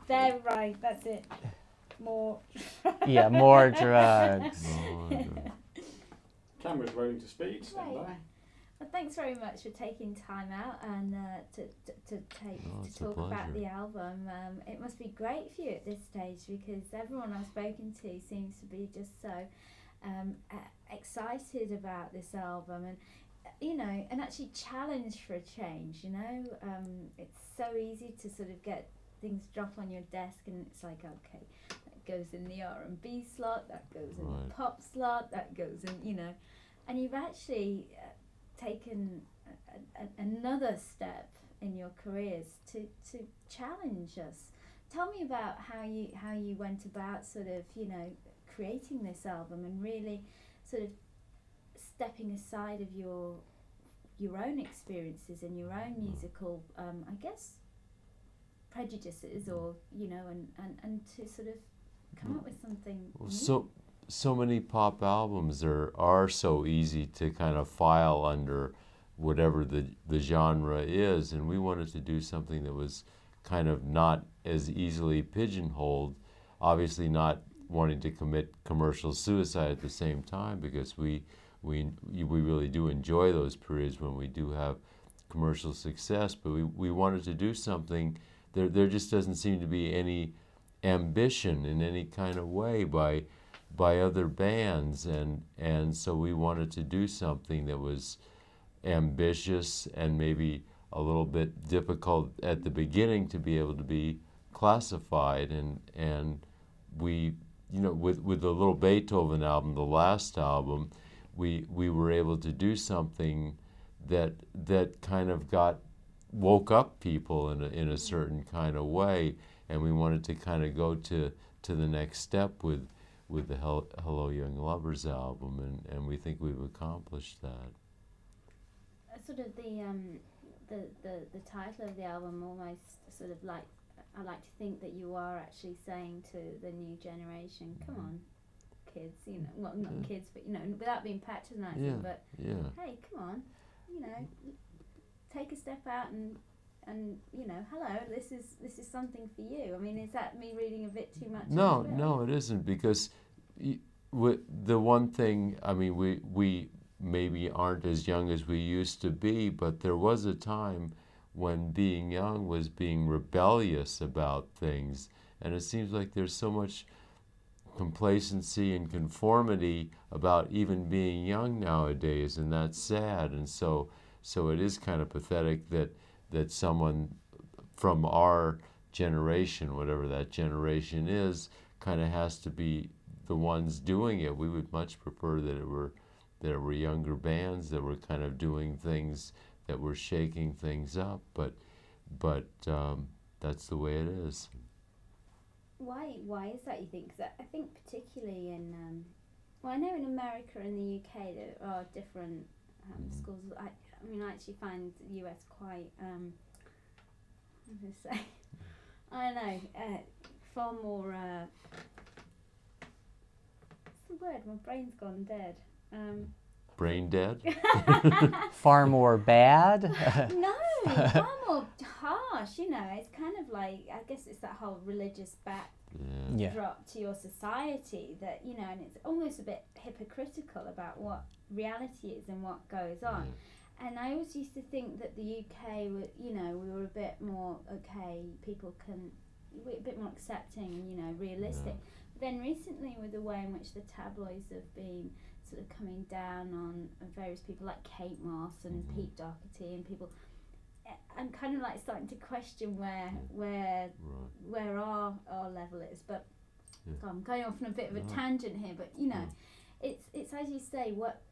They're right, that's it. More. Yeah, more drugs. Camera's rolling to speed. Stand Great. by. Well, thanks very much for taking time out and to talk about the album. It must be great for you at this stage because everyone I've spoken to seems to be just so excited about this album and and actually challenged for a change. It's so easy to sort of get things drop on your desk and it's like, okay, that goes in the R&B slot, that goes in the pop slot, that goes in, and you've actually taken another step in your careers to challenge us. Tell me about how you went about sort of creating this album and really sort of stepping aside of your own experiences and your own musical I guess prejudices or and to sort of come up with something new. So many pop albums are so easy to kind of file under whatever the genre is, and we wanted to do something that was kind of not as easily pigeonholed, obviously not wanting to commit commercial suicide at the same time because we really do enjoy those periods when we do have commercial success, but we wanted to do something. There just doesn't seem to be any ambition in any kind of way by other bands, and so we wanted to do something that was ambitious and maybe a little bit difficult at the beginning to be able to be classified, and we with the Little Beethoven album, the last album, we were able to do something that kind of woke up people in a certain kind of way, and we wanted to kind of go to the next step with the Hello Young Lovers album, and we think we've accomplished that. Sort of the title of the album almost sort of like, I like to think that you are actually saying to the new generation, come on, kids, well, not kids, but without being patronising, but hey, come on, take a step out and hello, this is something for you. I mean, is that me reading a bit too much? No, it isn't, because the one thing, I mean, we maybe aren't as young as we used to be, but there was a time when being young was being rebellious about things, and it seems like there's so much complacency and conformity about even being young nowadays, and that's sad. And so it is kind of pathetic that someone from our generation, whatever that generation is, kind of has to be the ones doing it. We would much prefer that it were younger bands that were kind of doing things that were shaking things up, but that's the way it is. Why is that, you think? 'Cause I think particularly in I know in America and the UK there are different schools. I mean, I actually find the US quite how do I say? I don't know, far more what's the word? My brain's gone dead. Brain dead? Far more bad? No, far more harsh, It's kind of like, I guess it's that whole religious backdrop to your society that, and it's almost a bit hypocritical about what reality is and what goes on. And I always used to think that the UK, we were a bit more, we're a bit more accepting and, realistic. But then recently, with the way in which the tabloids have been sort of coming down on various people like Kate Moss and Pete Doherty and people, I'm kind of like starting to question where our level is. But I'm going off on a bit of a tangent here. But it's as you say, what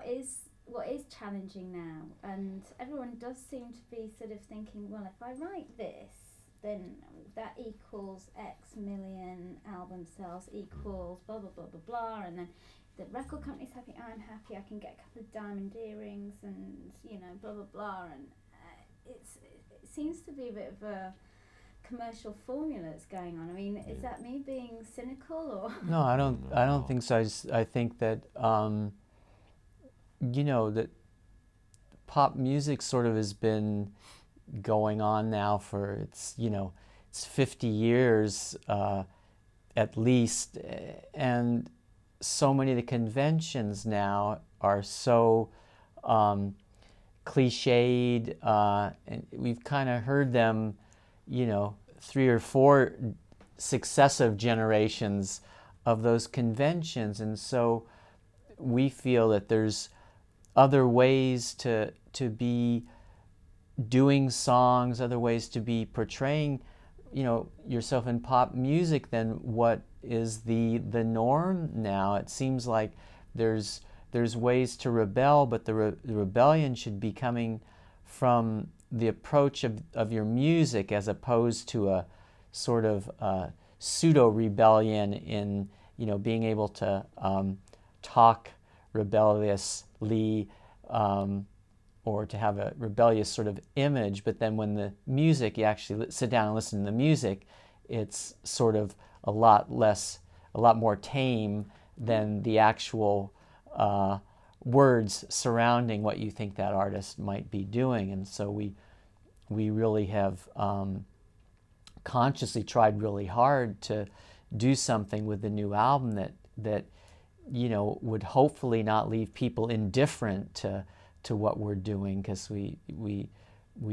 is challenging now, and everyone does seem to be sort of thinking, well, if I write this, then that equals X million album sales equals blah blah blah blah blah, and then the record company's happy, I'm happy, I can get a couple of diamond earrings and blah blah blah, and it seems to be a bit of a commercial formula that's going on. I mean, is that me being cynical or? No, I don't think so. I think that that pop music sort of has been going on now for it's 50 years at least, and so many of the conventions now are so cliched, and we've kind of heard them, 3 or 4 successive generations of those conventions, and so we feel that there's other ways to be doing songs, other ways to be portraying, yourself in pop music than what is the norm now. It seems like there's ways to rebel, but the rebellion should be coming from the approach of your music, as opposed to a sort of pseudo rebellion in being able to talk rebelliously, or to have a rebellious sort of image, but then when the music, you actually sit down and listen to the music, it's sort of a lot more tame than the actual words surrounding what you think that artist might be doing. And so we really have consciously tried really hard to do something with the new album that would hopefully not leave people indifferent to what we're doing, because we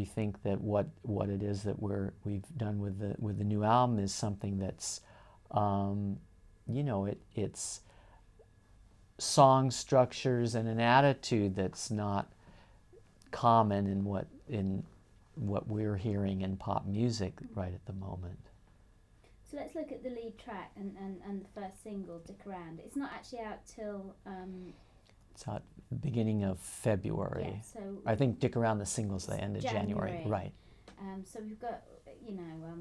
think that what it is that we've done with the new album is something that's it's song structures and an attitude that's not common in what we're hearing in pop music right at the moment. So let's look at the lead track and the first single, Dick Around. It's not actually out till it's out the beginning of February. Yeah, so I think Dick Around, the singles, the end of January. Right. So we've got,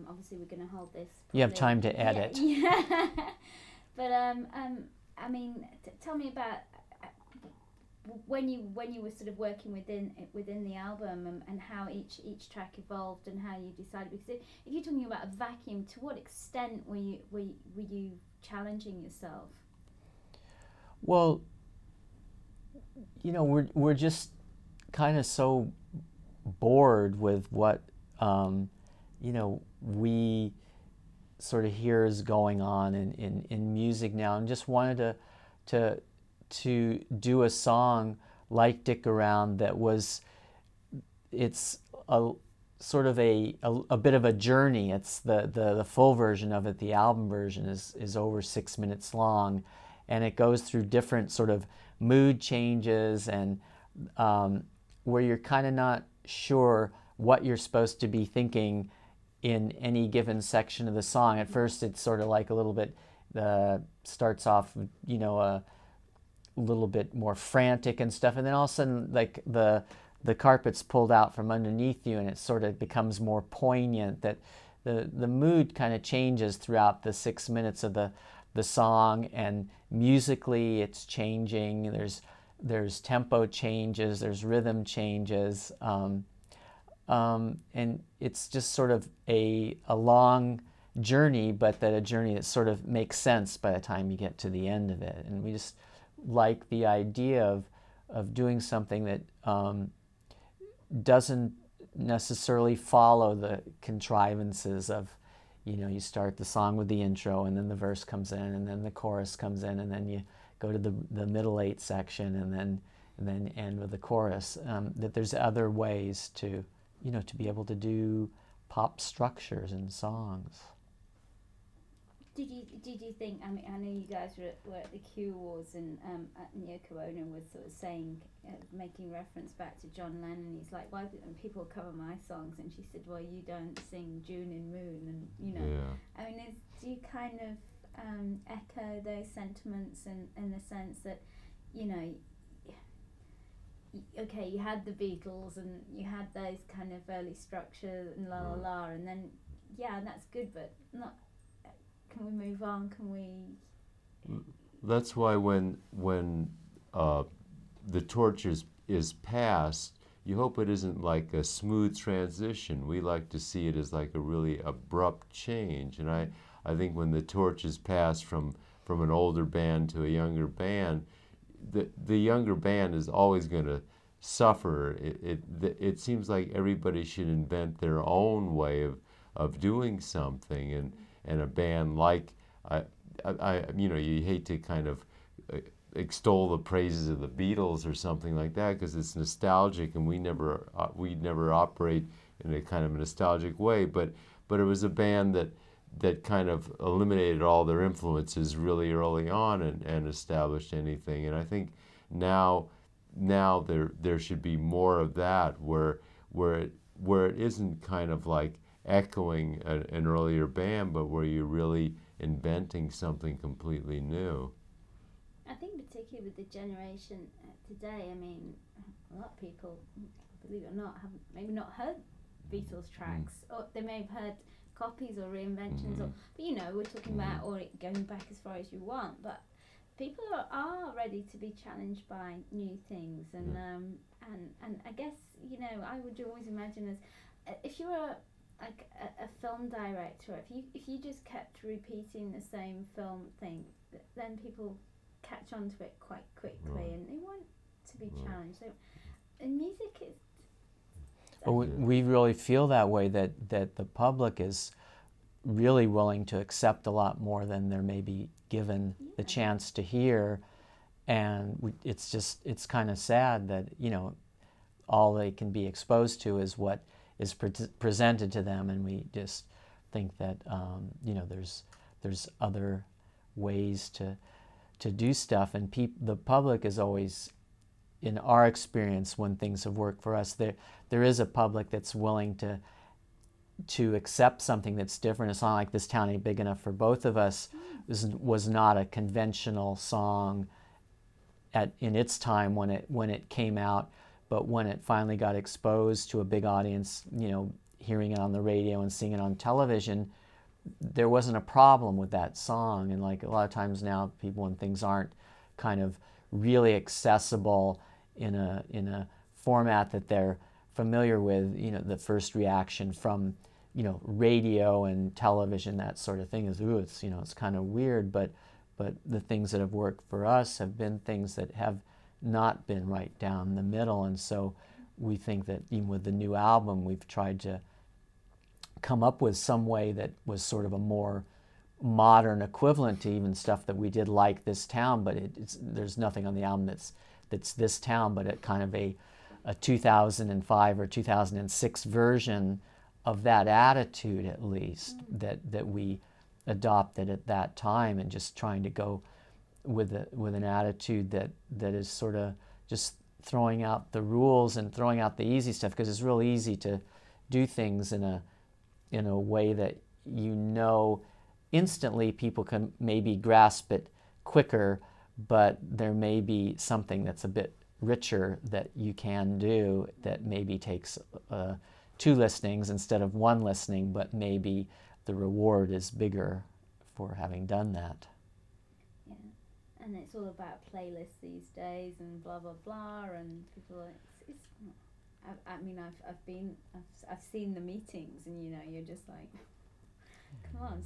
obviously we're going to hold this. You have time to edit. Yeah. But tell me about when you were sort of working within the album, and how each track evolved and how you decided. Because if you're talking about a vacuum, to what extent were you challenging yourself? Well, we're just kind of so bored with what we sort of hear is going on in music now, and just wanted to do a song like Dick Around that was, it's a sort of a bit of a journey. It's the full version of it, the album version is over 6 minutes long, and it goes through different sort of mood changes, and where you're kind of not sure what you're supposed to be thinking in any given section of the song. At first it's sort of like a little bit, starts off, a little bit more frantic and stuff, and then all of a sudden, like the carpet's pulled out from underneath you, and it sort of becomes more poignant. That the mood kind of changes throughout the 6 minutes of the song, and musically it's changing. There's tempo changes, there's rhythm changes, and it's just sort of a long journey, but a journey that sort of makes sense by the time you get to the end of it. And we just like the idea of doing something that doesn't necessarily follow the contrivances of, you start the song with the intro, and then the verse comes in, and then the chorus comes in, and then you go to the middle 8 section, and then end with the chorus. That there's other ways to be able to do pop structures in songs. Did you think? I know you guys were at the Q Awards, and Yoko Ono was sort of saying, making reference back to John Lennon. He's like, "Why do people cover my songs?" And she said, "Well, you don't sing June in Moon," and Yeah. I mean, do you kind of echo those sentiments in the sense that, okay, you had the Beatles and you had those kind of early structures and la la la, and then that's good, but not. Can we move on? Can we? That's why when the torch is passed, you hope it isn't like a smooth transition. We like to see it as like a really abrupt change. And I think when the torch is passed from an older band to a younger band, the younger band is always going to suffer. It seems like everybody should invent their own way of doing something. And a band like, you hate to kind of extol the praises of the Beatles or something like that because it's nostalgic, and we never operate in a kind of nostalgic way. But it was a band that kind of eliminated all their influences really early on and established anything. And I think now there should be more of that where it isn't kind of like echoing an earlier band, but where you're really inventing something completely new. I think particularly with the generation today, I mean, a lot of people, believe it or not, have maybe not heard Beatles tracks, or they may have heard copies or reinventions, but we're talking about, or going back as far as you want, but people are ready to be challenged by new things, and I guess, I would always imagine as, if you were like a film director, if you just kept repeating the same film thing, then people catch on to it quite quickly, and they want to be challenged. So, and music is. Well, we really feel that way, that the public is really willing to accept a lot more than they're maybe given the chance to hear, and it's kind of sad that all they can be exposed to is what is presented to them, and we just think that there's other ways to do stuff, and the public is always, in our experience, when things have worked for us, there is a public that's willing to accept something that's different. It's not like This Town Ain't Big Enough for Both of Us was not a conventional song in its time when it came out, but when it finally got exposed to a big audience, hearing it on the radio and seeing it on television, there wasn't a problem with that song. And like a lot of times now, people, when things aren't kind of really accessible in a format that they're familiar with, the first reaction from radio and television, that sort of thing is, ooh, it's kind of weird. But the things that have worked for us have been things that have not been right down the middle. And so we think that even with the new album, we've tried to come up with some way that was sort of a more modern equivalent to even stuff that we did like This Town, but there's nothing on the album that's This Town, but it kind of a 2005 or 2006 version of that attitude, at least, that we adopted at that time, and just trying to go with an attitude that is sort of just throwing out the rules and throwing out the easy stuff, because it's real easy to do things in a way that instantly people can maybe grasp it quicker, but there may be something that's a bit richer that you can do that maybe takes 2 listenings instead of 1 listening, but maybe the reward is bigger for having done that. Yeah, and it's all about playlists these days and blah blah blah, and people. I've seen the meetings, and you're just like, come on,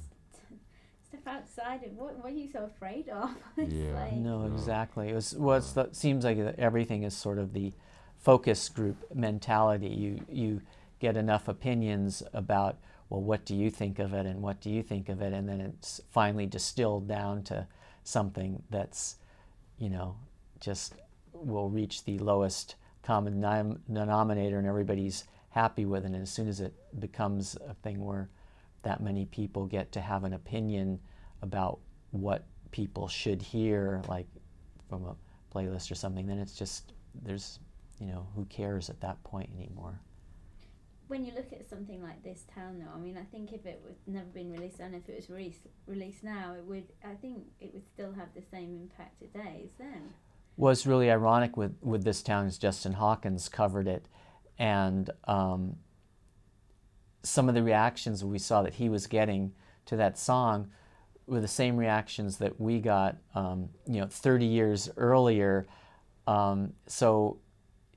step outside of what are you so afraid of? No, exactly. It seems like everything is sort of the focus group mentality. You get enough opinions about, well, what do you think of it, and what do you think of it, and then it's finally distilled down to something that's, just will reach the lowest common denominator, and everybody's happy with it. And as soon as it becomes a thing where that many people get to have an opinion about what people should hear, like from a playlist or something, then it's just, who cares at that point anymore? When you look at something like This Town, though, I mean, I think if it was never been released, and if it was released now, I think it would still have the same impact today as then. What's really ironic with This Town is Justin Hawkins covered it, and some of the reactions we saw that he was getting to that song were the same reactions that we got 30 years earlier. So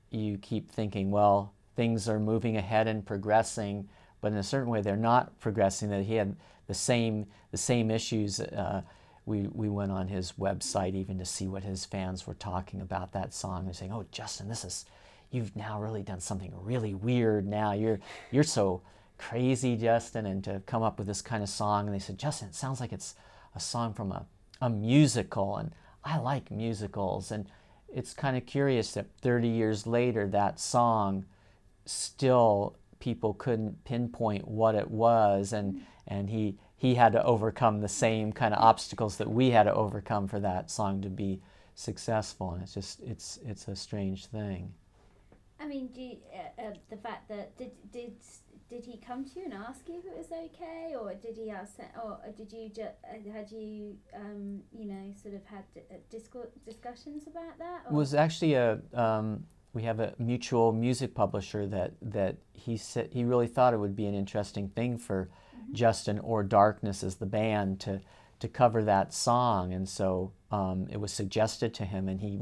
you keep thinking, well, things are moving ahead and progressing, but in a certain way they're not progressing. That he had the same issues. We went on his website even to see what his fans were talking about that song. They're saying, "Oh, Justin, you've now really done something really weird. Now you're so crazy, Justin, and to come up with this kind of song. And they said, Justin, it sounds like it's a song from a musical, and I like musicals. And it's kind of curious that 30 years later, that song still people couldn't pinpoint what it was, and he had to overcome the same kind of obstacles that we had to overcome for that song to be successful. And it's a strange thing. I mean, the fact that did he come to you and ask you if it was okay, or did he ask, or did you had you sort of had discussions about that? Or? It was actually we have a mutual music publisher that he said he really thought it would be an interesting thing for Justin or Darkness as the band to cover that song, and so it was suggested to him, and he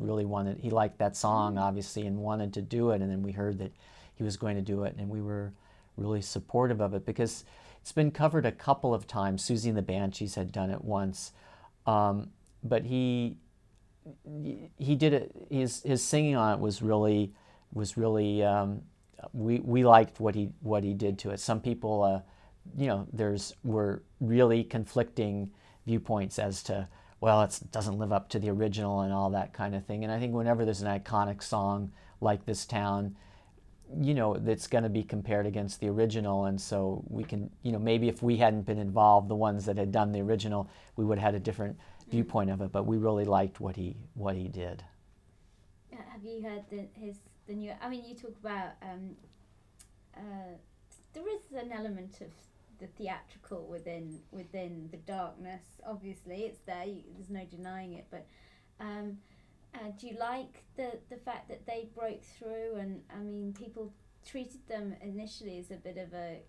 liked that song obviously and wanted to do it. And then we heard that he was going to do it, and we were really supportive of it because it's been covered a couple of times. Susie and the Banshees had done it once, but he did it. His singing on it was really we liked what he did to it. Some people were really conflicting viewpoints as to, well, it doesn't live up to the original and all that kind of thing. And I think whenever there's an iconic song like This Town, that's going to be compared against the original. And so we can, maybe if we hadn't been involved, the ones that had done the original, we would have had a different viewpoint of it. But we really liked what he did. Have you heard the new? I mean, you talk about there is an element of the theatrical within the Darkness. Obviously, it's there. There's no denying it. But do you like the fact that they broke through? And I mean, people treated them initially as a bit of a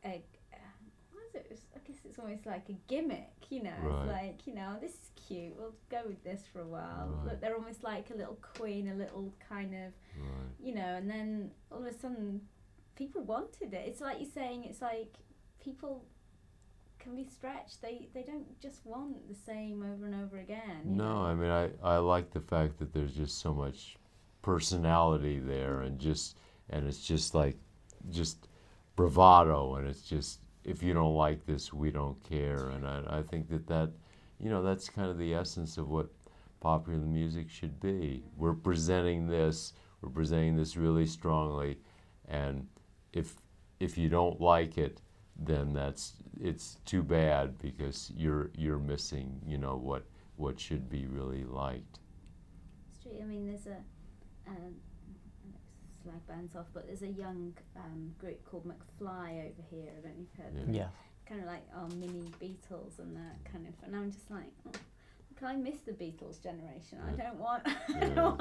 what is it? I guess it's almost like a gimmick. Right. It's like, this is cute. We'll go with this for a while. Right. Look, they're almost like a little queen, a little kind of, Right. And then all of a sudden, people wanted it. It's like you're saying. It's like people can be stretched. They don't just want the same over and over again. No, I mean, I like the fact that there's just so much personality there, and it's just like bravado, and it's just, if you don't like this, we don't care. And I think that that's kind of the essence of what popular music should be. We're presenting this really strongly, and if you don't like it, then it's too bad, because you're missing what should be really liked. It's true. I mean, there's a slag bands off, but there's a young group called McFly over here. I don't know if you've heard of them. Yeah. Kind of like mini Beatles and that kind of, and I'm just like, can I miss the Beatles generation? I don't want, I don't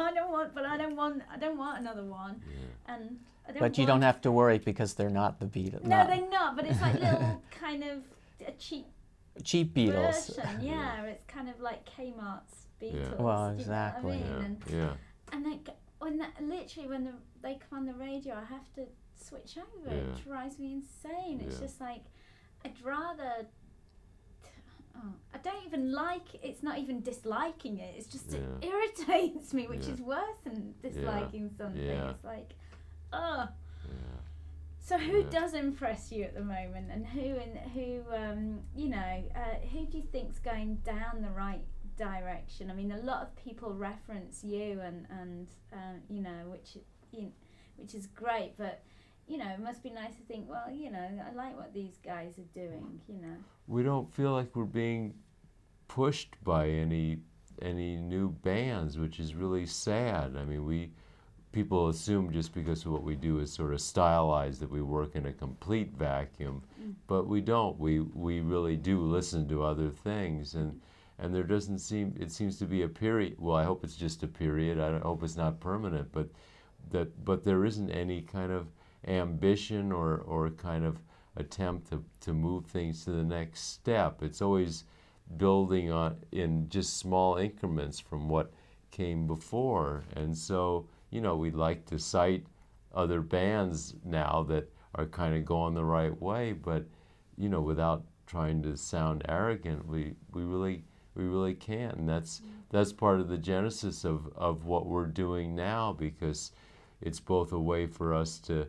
want another one. Yeah. And But you don't have to worry, because they're not the Beatles. No, they're not. But it's like little kind of a cheap Beatles. version. Yeah, it's kind of like Kmart's Beatles. Yeah. Well, do you know what I exactly. mean? Yeah. And when they come on the radio, I have to switch over. Yeah. It drives me insane. It's Yeah. just like, I'd rather. I don't even like. It's not even disliking it. It's just it irritates me, which is worse than disliking something. Yeah. It's like, ugh. Yeah. So who does impress you at the moment, and who do you think's going down the right direction? I mean, a lot of people reference you, and which is great, but it must be nice to think, well, I like what these guys are doing. We don't feel like we're being pushed by any new bands, which is really sad. I mean, people assume just because what we do is sort of stylized that we work in a complete vacuum, but we don't. We really do listen to other things, and there doesn't seem, it seems to be a period. Well, I hope it's just a period. I hope it's not permanent, but there isn't any kind of ambition or kind of attempt to move things to the next step. It's always building on in just small increments from what came before. And so, we'd like to cite other bands now that are kind of going the right way, but without trying to sound arrogant, we really can't. And that's part of the genesis of what we're doing now, because it's both a way for us to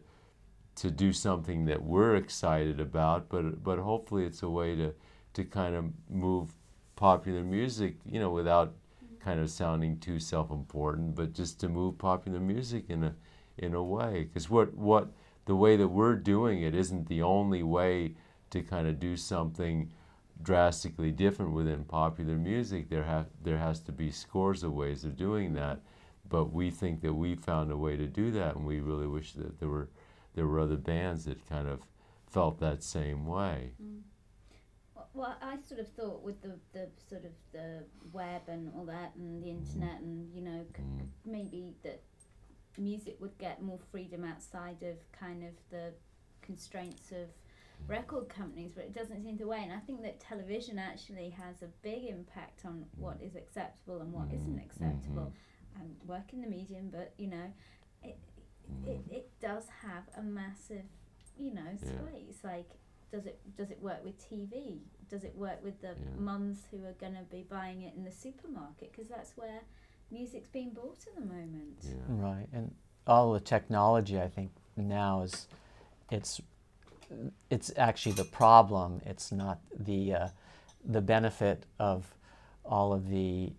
to do something that we're excited about, but hopefully it's a way to kind of move popular music, you know, without kind of sounding too self-important, but just to move popular music in a way. Because what the way that we're doing it isn't the only way to kind of do something drastically different within popular music. There has to be scores of ways of doing that, but we think that we found a way to do that, and we really wish that there were other bands that kind of felt that same way. Well, I sort of thought with the sort of the web and all that and the internet and, you know, maybe that music would get more freedom outside of kind of the constraints of record companies, but it doesn't seem to way. And I think that television actually has a big impact on what is acceptable and what isn't acceptable. I work in the medium, but, you know, it does have a massive, you know, sway. It's like, does it work with TV? Does it work with the mums who are going to be buying it in the supermarket? Because that's where music's being bought at the moment. Yeah. Right, and all the technology, I think, now is, it's actually the problem. It's not the benefit of all of the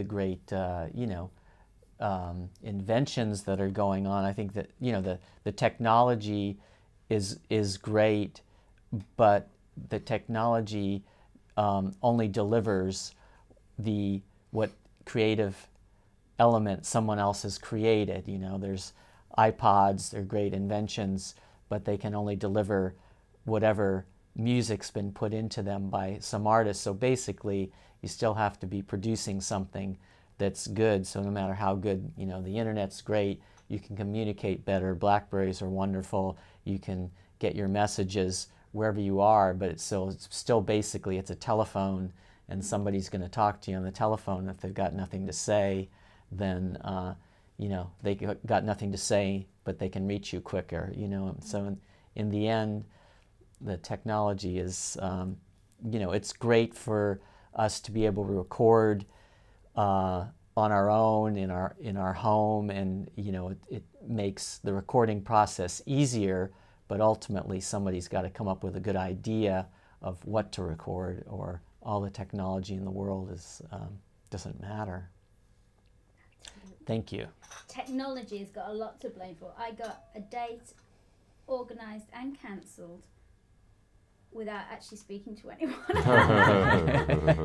great, you know, inventions that are going on. I think that, you know, the technology is great, but the technology only delivers what creative element someone else has created. You know, there's iPods, they're great inventions, but they can only deliver whatever music's been put into them by some artist. So basically, you still have to be producing something that's good. So no matter how good, you know, the internet's great, you can communicate better. Blackberries are wonderful. You can get your messages wherever you are, but it's still basically it's a telephone, and somebody's going to talk to you on the telephone. If they've got nothing to say, then you know, they got nothing to say, but they can reach you quicker. You know, so in the end, the technology is, you know, it's great for us to be able to record on our own in our home, and you know, it makes the recording process easier. But ultimately, somebody's got to come up with a good idea of what to record, or all the technology in the world doesn't matter. Thank you. Technology has got a lot to blame for. I got a date organised and cancelled without actually speaking to anyone.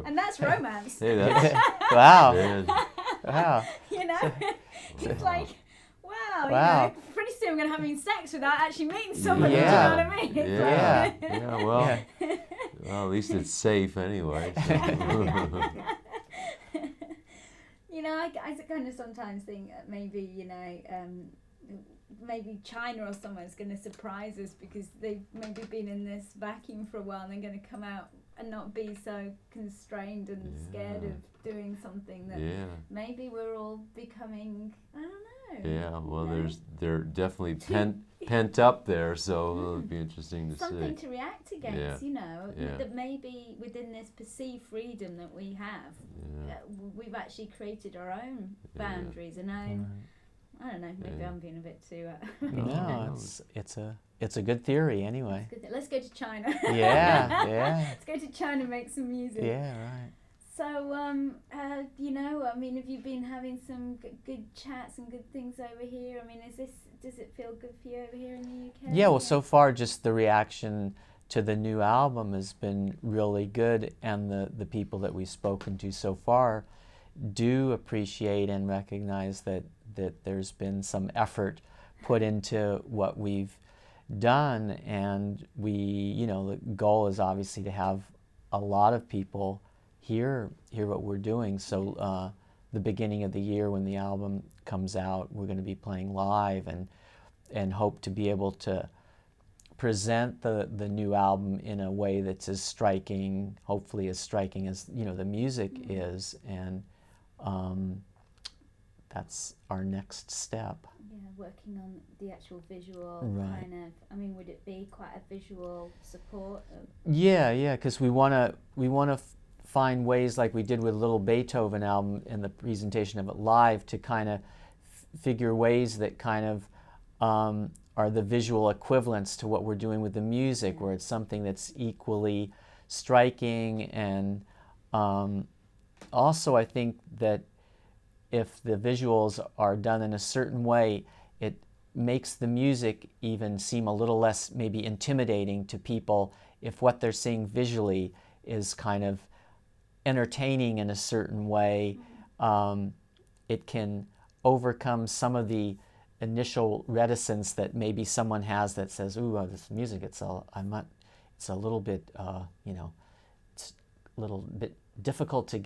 And that's romance. Hey, that's Wow. yeah. Wow. You know? It's like, wow, Wow. you know, pretty soon I'm going to have sex without actually meeting someone. Yeah. Do you know what I mean? It's Yeah. Yeah, well, at least it's safe anyway. So. You know, I kind of sometimes think that maybe, you know, maybe China or somewhere's going to surprise us because they've maybe been in this vacuum for a while, and they're going to come out and not be so constrained and scared of doing something that maybe we're all becoming, I don't know. Yeah, well, you know? they're definitely pent up there, so it'll be interesting to something see. to react against, you know, Yeah. that maybe within this perceived freedom that we have, we've actually created our own boundaries and own. I don't know. Maybe I'm being a bit too. No, it's a good theory anyway. Let's go to China. Yeah. Let's go to China and make some music. Yeah, right. So, you know, I mean, have you been having some good chats and good things over here? I mean, does it feel good for you over here in the UK? Yeah, well, so far just the reaction to the new album has been really good, and the people that we've spoken to so far do appreciate and recognize that there's been some effort put into what we've done, and you know, the goal is obviously to have a lot of people hear what we're doing. So the beginning of the year when the album comes out, we're going to be playing live, and hope to be able to present the new album in a way that's as striking, hopefully as striking as, you know, the music is, and that's our next step. Yeah, working on the actual visual Right. kind of. I mean, would it be quite a visual support? Yeah, because we want to find ways, like we did with Little Beethoven album and the presentation of it live, to kind of figure ways that kind of are the visual equivalents to what we're doing with the music, where it's something that's equally striking. And also I think that if the visuals are done in a certain way, it makes the music even seem a little less maybe intimidating to people if what they're seeing visually is kind of entertaining in a certain way. It can overcome some of the initial reticence that maybe someone has that says, "Ooh, this music, it's a little bit, it's a little bit difficult to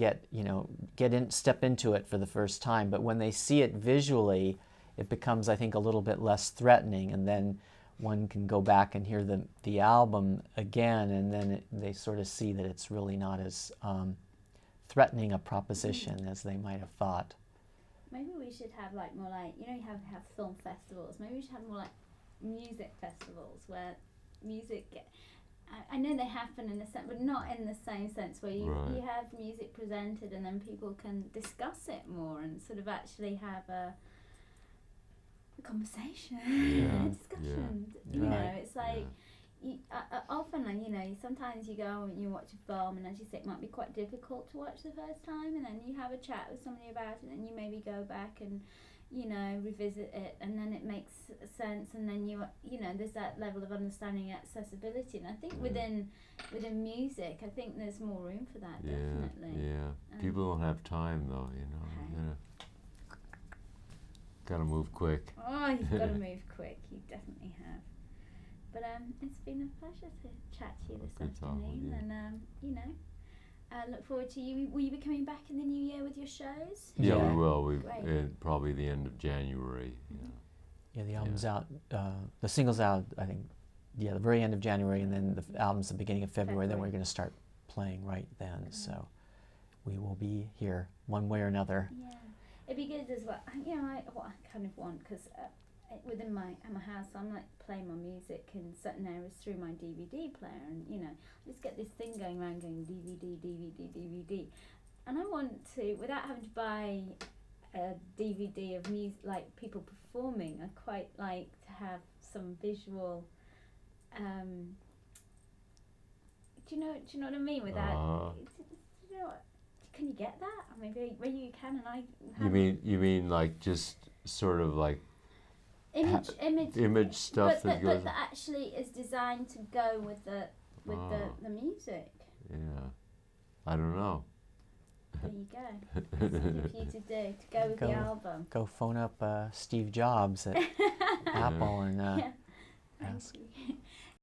step into it for the first time." But when they see it visually, it becomes, I think, a little bit less threatening, and then one can go back and hear the album again, and then they sort of see that it's really not as threatening a proposition as they might have thought. Maybe we should have more you have film festivals. Maybe we should have more like music festivals where music. I know they happen in a sense, but not in the same sense where you have music presented and then people can discuss it more and sort of actually have a conversation, a discussion. It's like often, sometimes you go and you watch a film, and as you say, it might be quite difficult to watch the first time, and then you have a chat with somebody about it, and you maybe go back and revisit it, and then it makes sense, and then there's that level of understanding, accessibility, and I think within music, I think there's more room for that. Definitely. People don't have time though, gotta move quick. Oh, you've got to move quick. You definitely have. But it's been a pleasure to chat to you this afternoon, and I look forward to you. Will you be coming back in the new year with your shows? Yeah, we will. Probably the end of January. Yeah, the album's out. The single's out, I think. Yeah, the very end of January, and then the album's the beginning of February. Then we're going to start playing right then. So we will be here one way or another. Yeah, it'd be good as well. I kind of want, because within my house, I'm like playing my music in certain areas through my DVD player, and I just get this thing going around going DVD, and I want to, without having to buy a DVD of music, like people performing, I quite like to have some visual. Do you know what I mean? Without, can you get that? I mean, maybe you can, and I. You mean like just sort of like image stuff but that actually is designed to go with the music. Yeah, I don't know. There you go. Something for you to do to go with the album. Go phone up Steve Jobs at Apple and ask.